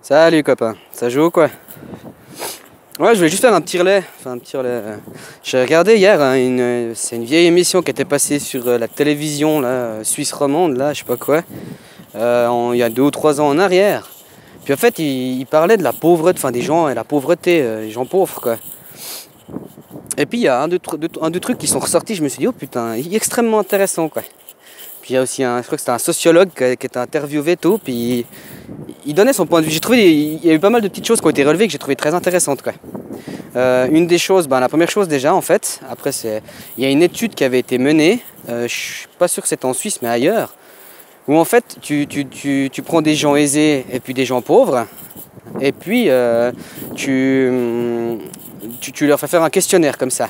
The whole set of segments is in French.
Salut copain, ça joue ou quoi? Ouais, je voulais juste faire un petit relais. J'ai regardé hier, hein, c'est une vieille émission qui était passée sur la télévision là, suisse romande, là, je sais pas quoi, il y a 2 ou 3 ans en arrière. Puis en fait, il parlait de la pauvreté, enfin des gens et la pauvreté, les gens pauvres quoi. Et puis il y a deux trucs qui sont ressortis, je me suis dit, oh putain, extrêmement intéressant quoi. Puis il y a aussi je crois que c'était un sociologue qui était interviewé tout, puis il donnait son point de vue. J'ai trouvé, il y a eu pas mal de petites choses qui ont été relevées que j'ai trouvé très intéressantes quoi. Une des choses, la première chose déjà en fait, après il y a une étude qui avait été menée, je suis pas sûr que c'était en Suisse mais ailleurs, où en fait tu prends des gens aisés et puis des gens pauvres, et puis tu leur fais faire un questionnaire comme ça.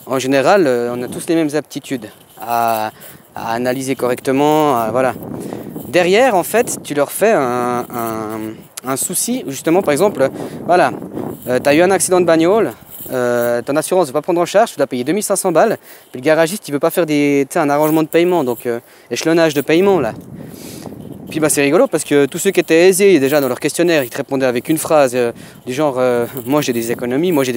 En général, on a tous les mêmes aptitudes à analyser correctement, voilà. Derrière, en fait, tu leur fais un souci, justement, par exemple, voilà, tu as eu un accident de bagnole, ton assurance ne va pas prendre en charge, tu dois payer 2500 balles, puis le garagiste, il ne veut pas faire un arrangement de paiement, donc échelonnage de paiement, là. Puis c'est rigolo parce que tous ceux qui étaient aisés déjà dans leur questionnaire, ils te répondaient avec une phrase du genre moi j'ai des économies, moi je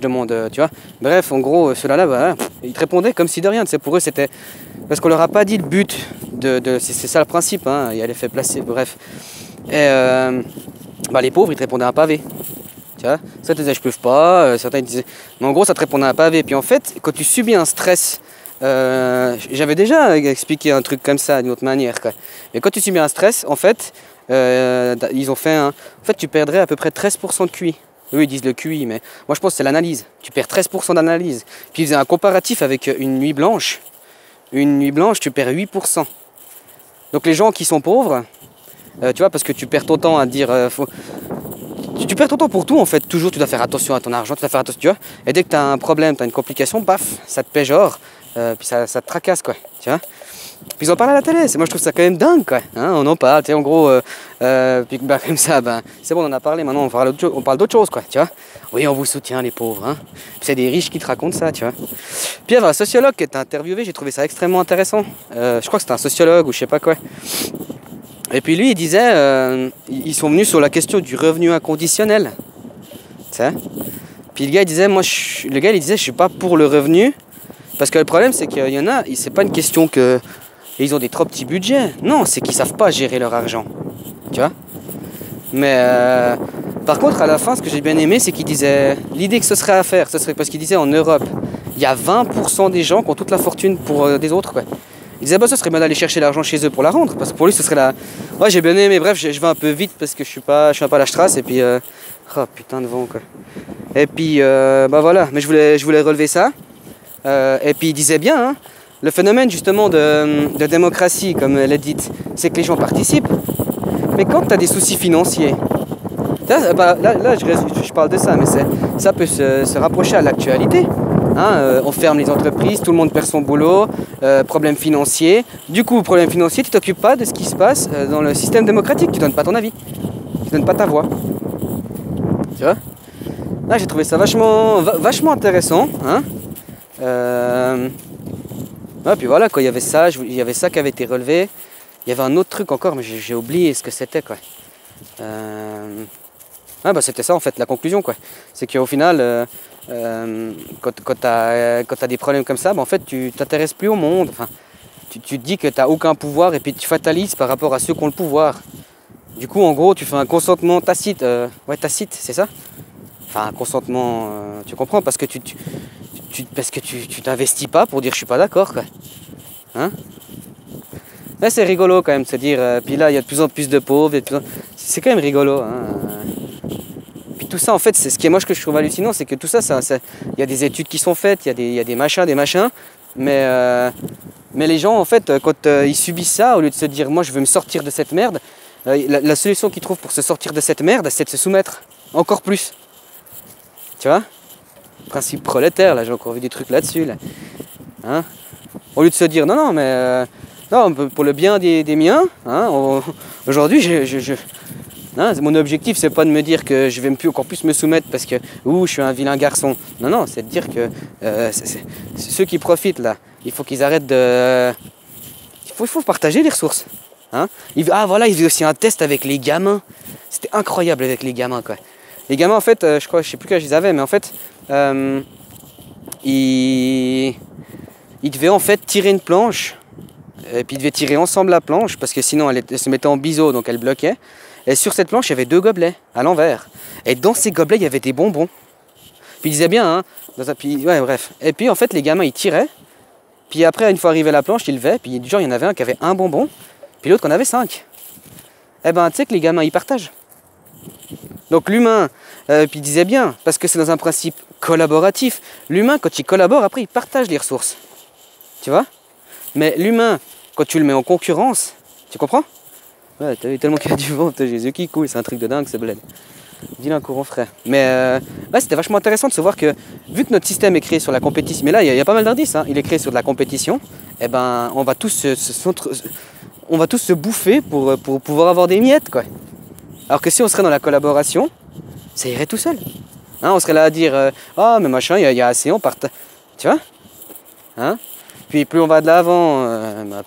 demande, tu vois. Bref, en gros, ceux-là, voilà, ils te répondaient comme si de rien. Pour eux, c'était parce qu'on leur a pas dit le but c'est ça le principe, hein, il y a l'effet placebo, bref. Et les pauvres, ils te répondaient à un pavé. Tu vois, certains disaient je peux pas, certains disaient. Mais en gros, ça te répondait à un pavé. Puis en fait, quand tu subis un stress, j'avais déjà expliqué un truc comme ça d'une autre manière quoi. Mais quand tu subis un stress, en fait, ils ont fait en fait, tu perdrais à peu près 13% de QI. Eux, ils disent le QI, mais moi je pense que c'est l'analyse. Tu perds 13% d'analyse. Puis ils faisaient un comparatif avec une nuit blanche. Une nuit blanche, tu perds 8%. Donc les gens qui sont pauvres, tu vois, parce que tu perds ton temps à dire... Tu perds ton temps pour tout en fait. Toujours, tu dois faire attention à ton argent, tu dois faire attention, tu vois. Et dès que tu as un problème, tu as une complication, paf, ça te péjore. Puis ça te tracasse quoi, tu vois. Puis ils en parlent à la télé, moi je trouve ça quand même dingue quoi, hein, on en parle, tu sais, en gros, puis comme ça, c'est bon on en a parlé, maintenant on parle d'autre chose quoi, tu vois. Oui, on vous soutient les pauvres, hein. Puis c'est des riches qui te racontent ça, tu vois. Puis il y avait un sociologue qui était interviewé, j'ai trouvé ça extrêmement intéressant, je crois que c'était un sociologue ou je sais pas quoi. Et puis lui il disait, ils sont venus sur la question du revenu inconditionnel, tu sais. Puis le gars il disait, je suis pas pour le revenu. Parce que le problème, c'est qu'il y en a, c'est pas une question qu'ils ont des trop petits budgets. Non, c'est qu'ils savent pas gérer leur argent. Tu vois. Mais par contre, à la fin, ce que j'ai bien aimé, c'est qu'il disait l'idée que ce serait à faire, ce serait parce qu'il disait en Europe, il y a 20% des gens qui ont toute la fortune pour des autres. Quoi. Il disait ce serait bien d'aller chercher l'argent chez eux pour la rendre. Parce que pour lui, ce serait la. Ouais, j'ai bien aimé. Bref, je vais un peu vite parce que je suis pas à la Strasse. Et puis. Oh putain de vent quoi. Et puis, voilà. Mais je voulais relever ça. Et puis il disait bien, hein, le phénomène justement de démocratie, comme elle est dite, c'est que les gens participent. Mais quand tu as des soucis financiers, là je parle de ça, mais ça peut se rapprocher à l'actualité. Hein, on ferme les entreprises, tout le monde perd son boulot, problème financier. Du coup, problème financier, tu t'occupes pas de ce qui se passe dans le système démocratique, tu donnes pas ton avis, tu donnes pas ta voix. Tu vois? Là j'ai trouvé ça vachement intéressant. Hein. Puis voilà quoi, il y avait ça qui avait été relevé. Il y avait un autre truc encore, mais j'ai oublié ce que c'était quoi. C'était ça en fait, la conclusion quoi. C'est qu'au final, quand t'as des problèmes comme ça, en fait tu t'intéresses plus au monde. Enfin, tu te dis que t'as aucun pouvoir et puis tu fatalises par rapport à ceux qui ont le pouvoir. Du coup en gros tu fais un consentement tacite. Tacite, c'est ça? Enfin un consentement, tu comprends, parce que tu t'investis pas pour dire je suis pas d'accord quoi. Hein? Là c'est rigolo quand même de se dire, puis là il y a de plus en plus de pauvres, c'est quand même rigolo. Hein? Puis tout ça en fait, c'est ce qui est moi que je trouve hallucinant, c'est que tout ça, il y a des études qui sont faites, il y a des machins, mais les gens en fait quand ils subissent ça, au lieu de se dire moi je veux me sortir de cette merde, la solution qu'ils trouvent pour se sortir de cette merde, c'est de se soumettre encore plus. Tu vois? Principe prolétaire, là j'ai encore vu des trucs là-dessus. Là. Hein? Au lieu de se dire non mais non, pour le bien des miens, hein, aujourd'hui mon objectif c'est pas de me dire que je vais encore plus me soumettre parce que je suis un vilain garçon. Non, c'est de dire que ceux qui profitent là, il faut qu'ils arrêtent de. Il faut partager les ressources. Hein? Il faisait aussi un test avec les gamins. C'était incroyable avec les gamins, quoi. Les gamins, en fait, je sais plus quel âge ils avaient, mais en fait, ils devaient en fait tirer une planche. Et puis ils devaient tirer ensemble la planche, parce que sinon elle se mettait en biseau, donc elle bloquait. Et sur cette planche, il y avait 2 gobelets, à l'envers. Et dans ces gobelets, il y avait des bonbons. Puis ils disaient bien, hein, ouais, bref. Et puis en fait, les gamins, ils tiraient. Puis après, une fois arrivé à la planche, ils levaient. Puis du genre, il y en avait un qui avait un bonbon, puis l'autre qui en avait 5. Eh ben, tu sais que les gamins, ils partagent. Donc l'humain, puis il disait bien, parce que c'est dans un principe collaboratif. L'humain, quand il collabore, après, il partage les ressources. Tu vois? Mais l'humain, quand tu le mets en concurrence, tu comprends? Ouais, t'as vu tellement qu'il y a du vent, t'as Jésus qui coule, c'est un truc de dingue, c'est bled. Dis-le un courant frais. Mais ouais, c'était vachement intéressant de se voir que, vu que notre système est créé sur la compétition, mais là, il y a pas mal d'indices, hein, il est créé sur de la compétition, et ben, on va tous se bouffer pour pouvoir avoir des miettes, quoi. Alors que si on serait dans la collaboration, ça irait tout seul. Hein, on serait là à dire oh, mais machin, il y a assez, on partage. Tu vois? Hein? Puis plus on va de l'avant,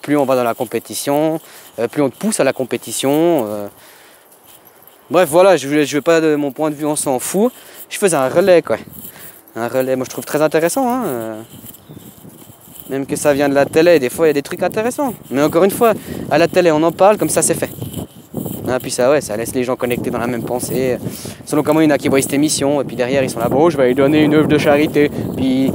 plus on va dans la compétition, plus on te pousse à la compétition. Bref, voilà, je vais pas de mon point de vue, on s'en fout. Je faisais un relais, quoi. Un relais, moi je trouve très intéressant. Hein, même que ça vient de la télé, des fois il y a des trucs intéressants. Mais encore une fois, à la télé on en parle, comme ça c'est fait. Hein, puis ça, ouais, ça laisse les gens connectés dans la même pensée. Selon comment il y en a qui voient cette émission, et puis derrière ils sont là, bon, je vais lui donner une œuvre de charité. Puis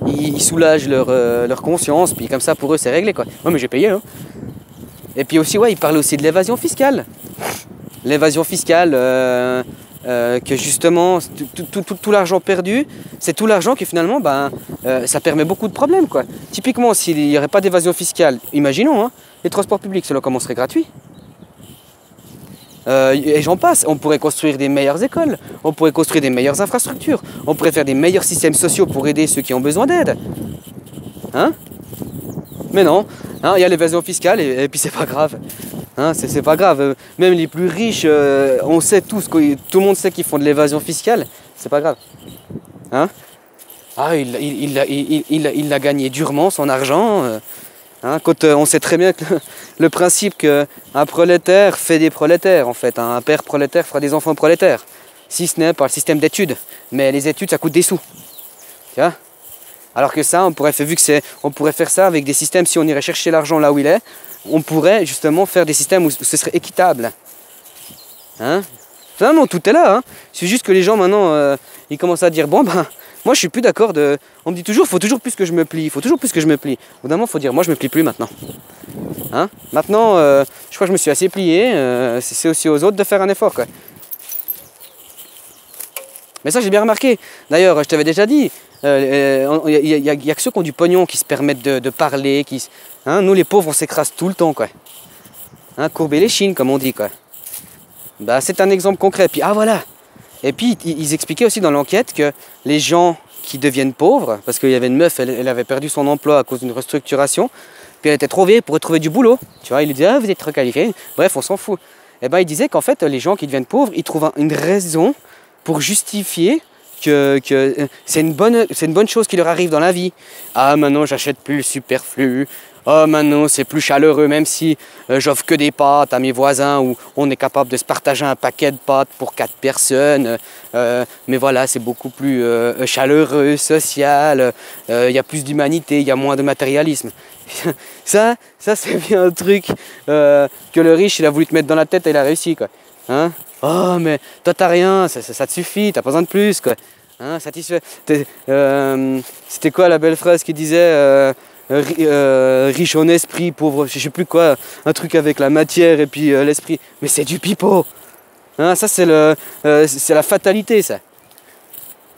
ils soulagent leur conscience, puis comme ça pour eux c'est réglé, quoi. Ouais, mais j'ai payé, hein. Et puis aussi, ouais, il parlait aussi de l'évasion fiscale. L'évasion fiscale, que justement, tout l'argent perdu, c'est tout l'argent qui finalement, ça permet beaucoup de problèmes, quoi. Typiquement, s'il n'y aurait pas d'évasion fiscale, imaginons, hein, les transports publics, cela commencerait gratuit. Et j'en passe, on pourrait construire des meilleures écoles, on pourrait construire des meilleures infrastructures, on pourrait faire des meilleurs systèmes sociaux pour aider ceux qui ont besoin d'aide. Hein? Mais non, hein, il y a l'évasion fiscale et puis c'est pas grave. Hein, c'est pas grave. Même les plus riches, on sait tous, tout le monde sait qu'ils font de l'évasion fiscale, c'est pas grave. Hein? Ah, il a gagné durement son argent. Hein, quand on sait très bien que le principe qu'un prolétaire fait des prolétaires, en fait. Hein, un père prolétaire fera des enfants prolétaires. Si ce n'est par le système d'études. Mais les études, ça coûte des sous. Tu vois? Alors que ça, on pourrait faire ça avec des systèmes, si on irait chercher l'argent là où il est, on pourrait justement faire des systèmes où ce serait équitable. Hein? Non, tout est là. Hein. C'est juste que les gens maintenant, ils commencent à dire, bon moi je suis plus d'accord on me dit toujours, il faut toujours plus que je me plie, il faut toujours plus que je me plie. Au bout d'un moment, il faut dire, moi je me plie plus maintenant. Hein? Maintenant, je crois que je me suis assez plié, c'est aussi aux autres de faire un effort, quoi. Mais ça, j'ai bien remarqué. D'ailleurs, je t'avais déjà dit, il y a que ceux qui ont du pognon qui se permettent de parler. Hein, nous, les pauvres, on s'écrase tout le temps, quoi. Hein, courber les chines, comme on dit, quoi. C'est un exemple concret. Puis, voilà. Et puis, ils expliquaient aussi dans l'enquête que les gens qui deviennent pauvres, parce qu'il y avait une meuf, elle avait perdu son emploi à cause d'une restructuration, puis elle était trop vieille pour trouver du boulot. Tu vois, il lui disait, ah, vous êtes trop qualifié. Bref, on s'en fout. Et il disait qu'en fait, les gens qui deviennent pauvres, ils trouvent une raison pour justifier que c'est une bonne chose qui leur arrive dans la vie. Ah, maintenant, j'achète plus le superflu. Oh, maintenant, c'est plus chaleureux, même si j'offre que des pâtes à mes voisins, où on est capable de se partager un paquet de pâtes pour 4 personnes. Mais voilà, c'est beaucoup plus chaleureux, social. Il y a plus d'humanité, il y a moins de matérialisme. ça c'est bien un truc que le riche, il a voulu te mettre dans la tête et il a réussi, quoi. Hein? Oh, mais toi, t'as rien, ça te suffit, t'as pas besoin de plus, quoi. Hein, satisfait. C'était quoi la belle phrase qui disait riche en esprit, pauvre, je sais plus quoi, un truc avec la matière et puis l'esprit. Mais c'est du pipeau. Hein, ça, c'est la fatalité, ça.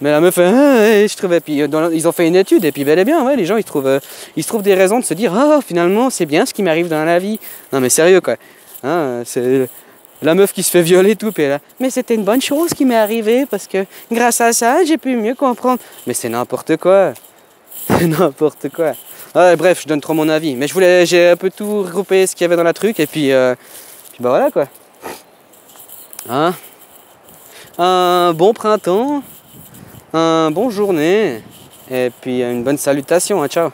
Mais la meuf, je trouvais. Puis ils ont fait une étude et puis bel et bien, ouais, les gens ils se trouvent des raisons de se dire, finalement, c'est bien ce qui m'arrive dans la vie. Non, mais sérieux, quoi. Hein, c'est la meuf qui se fait violer tout, puis là. Mais c'était une bonne chose qui m'est arrivée parce que grâce à ça, j'ai pu mieux comprendre. Mais c'est n'importe quoi. C'est n'importe quoi. Ouais, bref, je donne trop mon avis. Mais j'ai un peu tout regroupé ce qu'il y avait dans la truc et puis voilà, quoi. Hein? Un bon printemps, un bon journée et puis une bonne salutation. Hein, ciao.